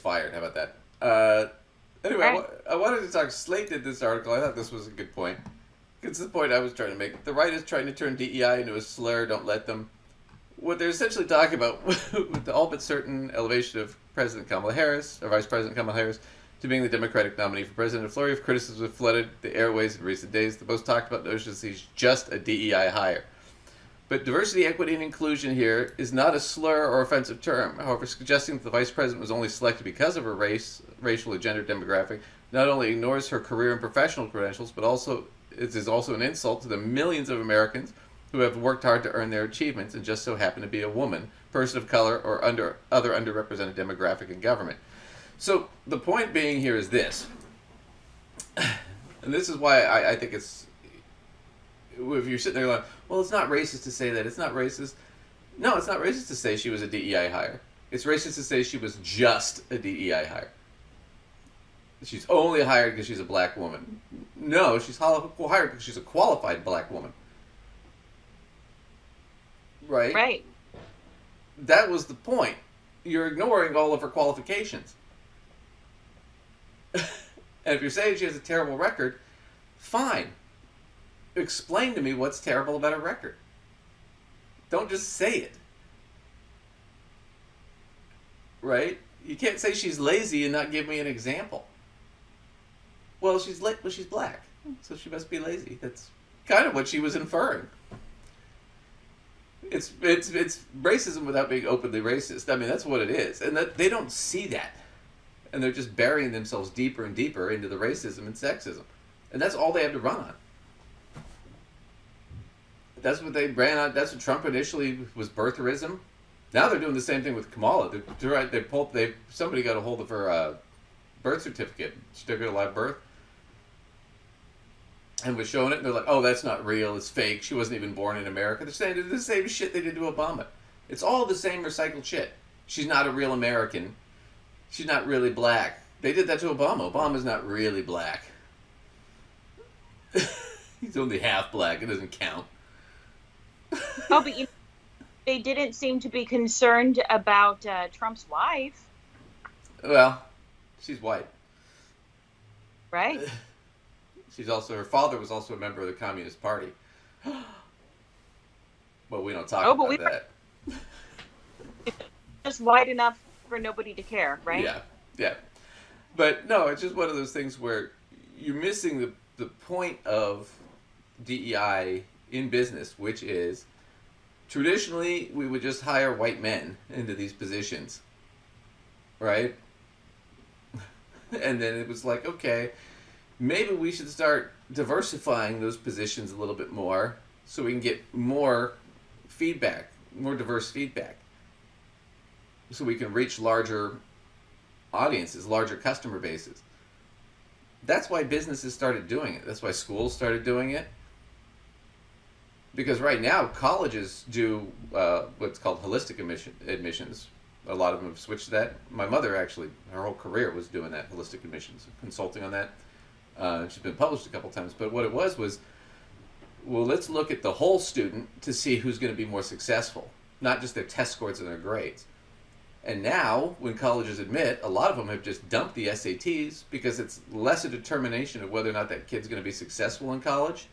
fired. How about that? Anyway, Right. I wanted to talk. Slate did this article. I thought this was a good point. It's the point I was trying to make. The right is trying to turn DEI into a slur. Don't let them. What they're essentially talking about, with the all but certain elevation of President Kamala Harris, or Vice President Kamala Harris, to being the Democratic nominee for president, a flurry of criticism have flooded the airways in recent days. The most talked about notion is he's just a DEI hire. But diversity, equity, and inclusion here is not a slur or offensive term. However, suggesting that the vice president was only selected because of her race, racial, or gender demographic not only ignores her career and professional credentials, but also it is also an insult to the millions of Americans who have worked hard to earn their achievements and just so happen to be a woman, person of color, or other underrepresented demographic in government. So the point being here is this, and this is why I think it's, if you're sitting there going, well, it's not racist to say that. It's not racist. No, it's not racist to say she was a DEI hire. It's racist to say she was just a DEI hire. She's only hired because she's a black woman. No, she's hired because she's a qualified black woman. Right? Right. That was the point. You're ignoring all of her qualifications. And if you're saying she has a terrible record, fine. Explain to me what's terrible about her record. Don't just say it. Right? You can't say she's lazy and not give me an example. Well, she's black, so she must be lazy. That's kind of what she was inferring. It's racism without being openly racist. I mean, that's what it is, and that they don't see that, and they're just burying themselves deeper and deeper into the racism and sexism, and that's all they have to run on. That's what they ran on. That's what Trump initially was, birtherism. Now they're doing the same thing with Kamala. Somebody got a hold of her birth certificate, certificate of live birth, and was showing it, and they're like, "Oh, that's not real. It's fake. She wasn't even born in America." They're saying the same shit they did to Obama. It's all the same recycled shit. She's not a real American. She's not really black. They did that to Obama. Obama's not really black. He's only half black. It doesn't count. Oh, but they didn't seem to be concerned about Trump's wife, Well, she's white. right? Her father was also a member of the Communist Party. But we don't talk Oh, but about that. just white enough for nobody to care, right? Yeah, yeah. But no, it's just one of those things where you're missing the point of DEI in business, which is traditionally we would just hire white men into these positions, right? And then it was like, okay, maybe we should start diversifying those positions a little bit more so we can get more feedback, more diverse feedback, so we can reach larger audiences, larger customer bases. That's why businesses started doing it. That's why schools started doing it. Because right now, colleges do what's called holistic admissions. A lot of them have switched to that. My mother actually, her whole career was doing that, holistic admissions, consulting on that. She's been published a couple times. But what it was, well, let's look at the whole student to see who's going to be more successful, not just their test scores and their grades. And now, when colleges admit, a lot of them have just dumped the SATs because it's less a determination of whether or not that kid's going to be successful in college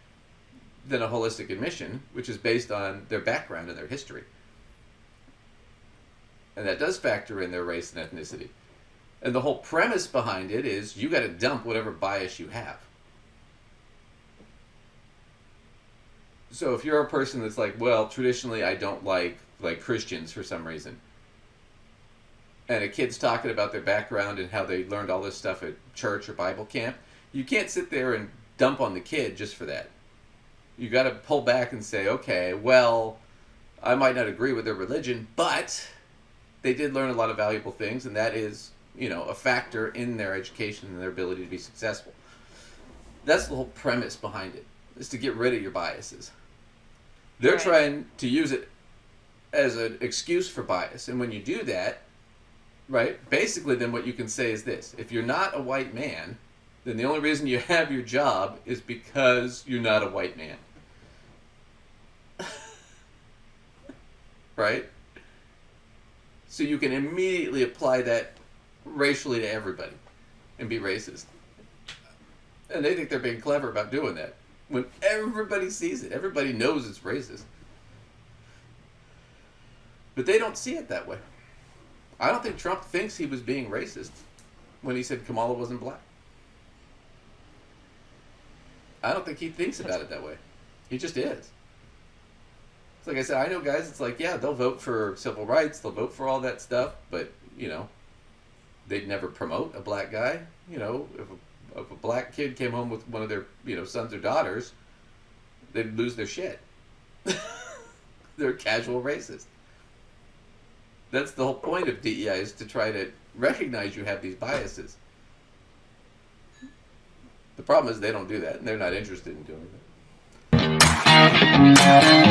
than a holistic admission, which is based on their background and their history. And that does factor in their race and ethnicity. And the whole premise behind it is you got to dump whatever bias you have. So if you're a person that's like, well, traditionally I don't like Christians for some reason, and a kid's talking about their background and how they learned all this stuff at church or Bible camp, you can't sit there and dump on the kid just for that. You got to pull back and say, okay, well, I might not agree with their religion, but they did learn a lot of valuable things, and that is, a factor in their education and their ability to be successful. That's the whole premise behind it, is to get rid of your biases. They're Right. trying to use it as an excuse for bias, and when you do that, right, basically then what you can say is this: if you're not a white man, then the only reason you have your job is because you're not a white man. Right? So you can immediately apply that racially to everybody and be racist. And they think they're being clever about doing that. When everybody sees it, everybody knows it's racist. But they don't see it that way. I don't think Trump thinks he was being racist when he said Kamala wasn't black. I don't think he thinks about it that way. He just is. It's like I said, I know guys, it's like, yeah, they'll vote for civil rights, they'll vote for all that stuff, but, you know, they'd never promote a black guy. You know, if a black kid came home with one of their, you know, sons or daughters, they'd lose their shit. They're casual racist. That's the whole point of DEI, is to try to recognize you have these biases. The problem is they don't do that, and they're not interested in doing that.